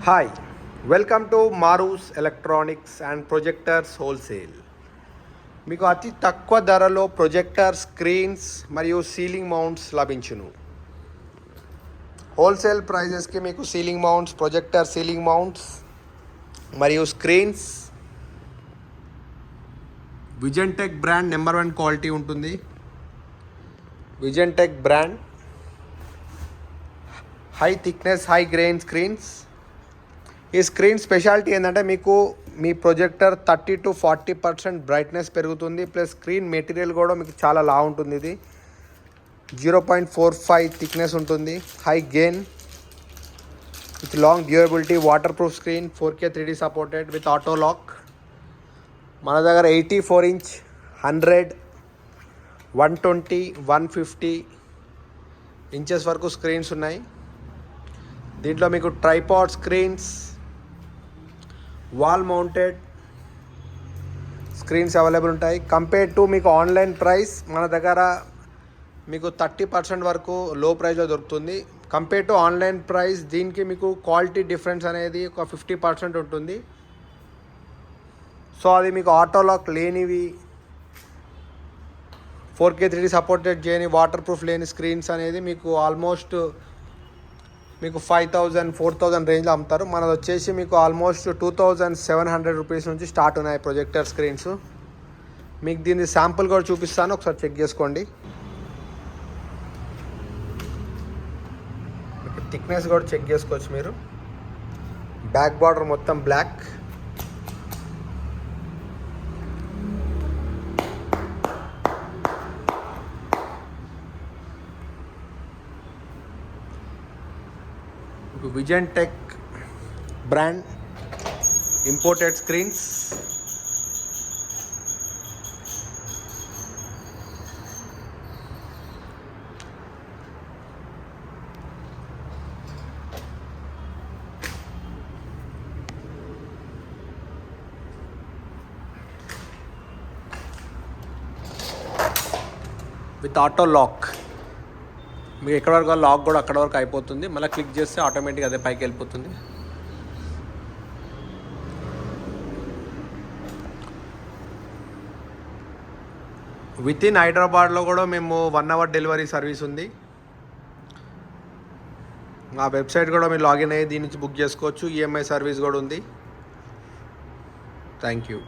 Hi, welcome to Maroos electronics and projectors wholesale. మీకు అతి తక్కువ ధరలో ప్రొజెక్టర్ స్క్రీన్స్ మరియు సీలింగ్ మౌంట్స్ లభించును. హోల్సేల్ ప్రైజెస్కి మీకు ceiling mounts, projector ceiling mounts మరియు screens Visiontech brand number 1 quality ఉంటుంది. Visiontech brand high thickness, high grain screens. ఈ స్క్రీన్ స్పెషాలిటీ ఏంటంటే మీకు మీ ప్రొజెక్టర్ 30 to 40% బ్రైట్నెస్ పెరుగుతుంది. ప్లస్ స్క్రీన్ మెటీరియల్ కూడా మీకు చాలా లా ఉంటుంది. ఇది 0.45 థిక్నెస్ ఉంటుంది. High gain with long durability, water proof screen, 4K 3D supported with auto lock. మన దగ్గర 84 inch, 100, 120, 150 ఇంచెస్ వరకు స్క్రీన్స్ ఉన్నాయి. దీంట్లో మీకు tripod screens, wall mounted screens available ఉంటాయి. కంపేర్ టు మీకు ఆన్లైన్ ప్రైస్ మన దగ్గర మీకు 30% వరకు లో ప్రైస్లో దొరుకుతుంది. కంపేర్ టు ఆన్లైన్ ప్రైస్ దీనికి మీకు క్వాలిటీ డిఫరెన్స్ అనేది ఒక 50% ఉంటుంది. సో అది మీకు ఆటో లాక్ లేనివి, 4K 3D సపోర్టెడ్ చేయని, వాటర్ ప్రూఫ్ లేని స్క్రీన్స్ అనేది మీకు ఆల్మోస్ట్ మీకు 5,000, 4,000 రేంజ్లో అమ్ముతారు. మనది వచ్చేసి మీకు ఆల్మోస్ట్ 2,700 రూపీస్ నుంచి స్టార్ట్ ఉన్నాయి ప్రొజెక్టర్ స్క్రీన్స్. మీకు దీని శాంపుల్ కూడా చూపిస్తాను, ఒకసారి చెక్ చేసుకోండి. మీకు థిక్నెస్ కూడా చెక్ చేసుకోవచ్చు మీరు. బ్యాక్ బార్డర్ మొత్తం black. Visiontech brand imported screens. With auto lock. మీకు ఎక్కడ వరకు లాక్ కూడా అక్కడ వరకు అయిపోతుంది. మళ్ళీ క్లిక్ చేస్తే ఆటోమేటిక్గా అదే పైకి వెళ్ళిపోతుంది. విత్ ఇన్ హైదరాబాద్లో కూడా మేము 1 hour డెలివరీ సర్వీస్ ఉంది. మా వెబ్సైట్ కూడా మీరు లాగిన్ అయ్యి దీని నుంచి బుక్ చేసుకోవచ్చు. ఈఎంఐ సర్వీస్ కూడా ఉంది. Thank you.